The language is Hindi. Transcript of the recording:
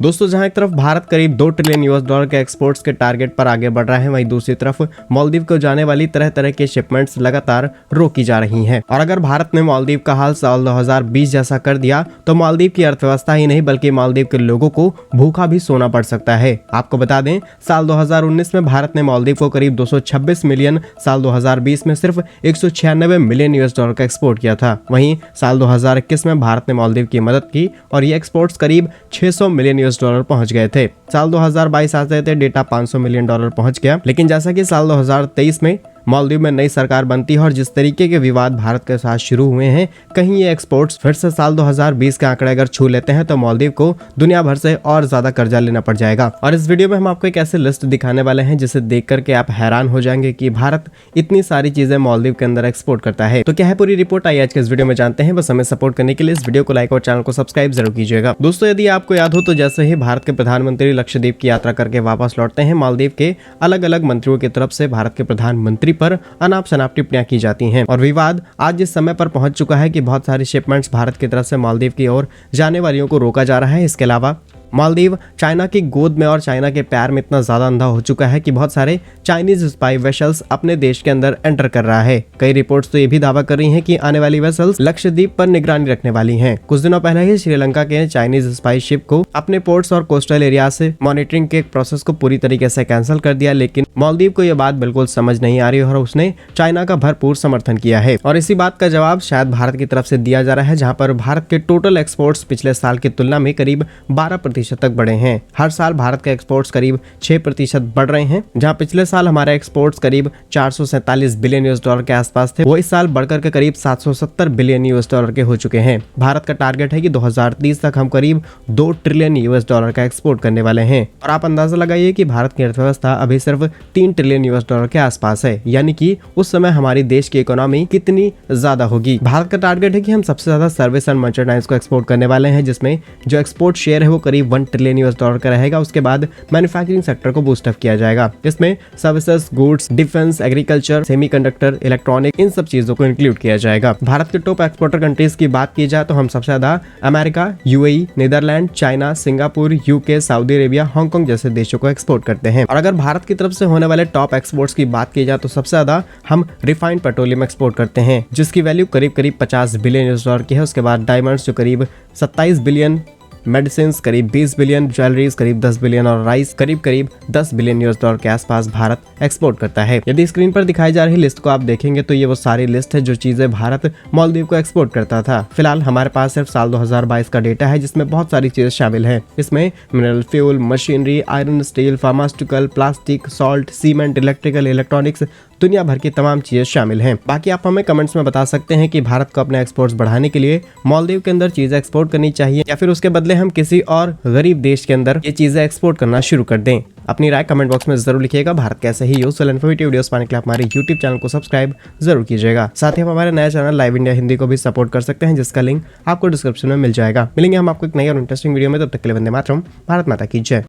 दोस्तों जहां एक तरफ भारत करीब 2 ट्रिलियन यूएस डॉलर के एक्सपोर्ट्स के टारगेट पर आगे बढ़ रहा है, वहीं दूसरी तरफ मालदीव को जाने वाली तरह तरह के शिपमेंट्स लगातार रोकी जा रही हैं। और अगर भारत ने मालदीव का हाल साल 2020 जैसा कर दिया तो मालदीव की अर्थव्यवस्था ही नहीं बल्कि मालदीव के लोगों को भूखा भी सोना पड़ सकता है। आपको बता दें, साल 2019 में भारत ने मालदीव को करीब 226 मिलियन, साल 2020 में सिर्फ 196 मिलियन यूएस डॉलर का एक्सपोर्ट किया था। वहीं साल 2021 में भारत ने मालदीव की मदद की और ये एक्सपोर्ट्स करीब 600 मिलियन यूएस डॉलर पहुंच गए थे। साल 2022 आते थे डेटा 500 मिलियन डॉलर पहुंच गया। लेकिन जैसा कि साल 2023 में मालदीव में नई सरकार बनती है और जिस तरीके के विवाद भारत के साथ शुरू हुए हैं, कहीं ये एक्सपोर्ट्स फिर से साल 2020 के आंकड़े अगर छू लेते हैं तो मालदीव को दुनिया भर से और ज्यादा कर्जा लेना पड़ जाएगा। और इस वीडियो में हम आपको एक ऐसे लिस्ट दिखाने वाले हैं जिसे देख करके आप हैरान हो जाएंगे कि भारत इतनी सारी चीजें मालदीव के अंदर एक्सपोर्ट करता है। तो क्या है पूरी रिपोर्ट, आइए आज के इस वीडियो में जानते हैं। बस हमें सपोर्ट करने के लिए इस वीडियो को लाइक और चैनल को सब्सक्राइब जरूर कीजिएगा। दोस्तों यदि आपको याद हो तो जैसे ही भारत के प्रधानमंत्री लक्षद्वीप की यात्रा करके वापस लौटते हैं, मालदीव के अलग अलग मंत्रियों की तरफ से भारत के प्रधानमंत्री पर अनाप शनाप टिप्पणियां की जाती हैं। और विवाद आज इस समय पर पहुंच चुका है कि बहुत सारी शिपमेंट्स भारत की तरफ से मालदीव की ओर जाने वालियों को रोका जा रहा है। इसके अलावा मालदीव चाइना की गोद में और चाइना के प्यार में इतना ज्यादा अंधा हो चुका है कि बहुत सारे चाइनीज स्पाई वेसल्स अपने देश के अंदर एंटर कर रहा है। कई रिपोर्ट्स तो ये भी दावा कर रही हैं कि आने वाली वेसल्स लक्षद्वीप पर निगरानी रखने वाली हैं। कुछ दिनों पहले ही श्रीलंका के चाइनीज स्पाई शिप को अपने पोर्ट्स और कोस्टल एरिया से मॉनिटरिंग के प्रोसेस को पूरी तरीके से कैंसिल कर दिया। लेकिन मालदीव को यह बात बिल्कुल समझ नहीं आ रही और उसने चाइना का भरपूर समर्थन किया है। और इसी बात का जवाब शायद भारत की तरफ से दिया जा रहा है, जहाँ पर भारत के टोटल एक्सपोर्ट्स पिछले साल की तुलना में करीब 12% तक बढ़े हैं। हर साल भारत के एक्सपोर्ट्स करीब 6% बढ़ रहे हैं। जहां पिछले साल हमारे एक्सपोर्ट्स करीब 447 बिलियन यूएस डॉलर के आसपास थे, वो इस साल बढ़कर के करीब 770 बिलियन यूएस डॉलर के हो चुके हैं। भारत का टारगेट है कि 2030 तक हम करीब 2 ट्रिलियन यूएस डॉलर का एक्सपोर्ट करने वाले हैं। और आप अंदाजा लगाइए कि भारत की अर्थव्यवस्था अभी सिर्फ 3 ट्रिलियन यूएस डॉलर के आसपास है, यानी कि उस समय हमारी देश की इकोनॉमी कितनी ज्यादा होगी। भारत का टारगेट है कि हम सबसे ज्यादा सर्विस एंड मर्चेंडाइज को एक्सपोर्ट करने वाले हैं, जिसमें जो एक्सपोर्ट शेयर है वो करीब 1 ट्रिलियन यूएस डॉलर का रहेगा। उसके बाद मैन्युफैक्चरिंग सेक्टर को बूस्ट अप किया जाएगा। इसमें services, goods, defence, agriculture, semiconductor, electronic, इन सब चीजों को इंक्लूड किया जाएगा। भारत के टॉप एक्सपोर्टर कंट्रीज की बात की जाए तो हम सबसे ज्यादा America, UAE, Netherlands, China, Singapore, UK, Saudi Arabia, Hong Kong जैसे देशों को एक्सपोर्ट करते हैं। और अगर भारत की तरफ से होने वाले टॉप एक्सपोर्ट्स की बात की जाए तो सबसे ज्यादा हम रिफाइंड पेट्रोलियम एक्सपोर्ट करते हैं, जिसकी वैल्यू करीब 50 बिलियन यूएस डॉलर की है। उसके बाद डायमंड्स जो करीब 27 बिलियन, मेडिसिन करीब 20 बिलियन, ज्वेलरीज करीब 10 बिलियन और राइस करीब 10 बिलियन यूएस डॉलर के आसपास भारत एक्सपोर्ट करता है। यदि स्क्रीन पर दिखाई जा रही लिस्ट को आप देखेंगे तो ये वो सारी लिस्ट है जो चीजें भारत मालदीव को एक्सपोर्ट करता था। फिलहाल हमारे पास सिर्फ साल 2022 का डेटा है, जिसमें बहुत सारी चीजें शामिल है। इसमें mineral fuel, machinery, iron, steel, pharmaceutical, plastic, salt, cement, electrical, electronics, दुनिया भर की तमाम चीजें शामिल हैं। बाकी आप हमें कमेंट्स में बता सकते हैं कि भारत को अपने एक्सपोर्ट्स बढ़ाने के लिए मालदीव के अंदर चीजें एक्सपोर्ट करनी चाहिए या फिर उसके बदले हम किसी और गरीब देश के अंदर ये चीजें एक्सपोर्ट करना शुरू कर दें। अपनी राय कमेंट बॉक्स में जरूर लिखिएगा। भारत के ऐसे ही यूजफुल इन्फॉर्मेटिव वीडियोस पाने के लिए हमारे यूट्यूब चैनल को सब्सक्राइब जरूर कीजिएगा। साथ ही हम हमारे नए चैनल लाइव इंडिया हिंदी को भी सपोर्ट कर सकते हैं, जिसका लिंक आपको डिस्क्रिप्शन में मिल जाएगा। मिलेंगे हम आपको एक नई और इंटरेस्टिंग वीडियो में, तब तक के लिए वंदे मातरम, भारत माता की जय।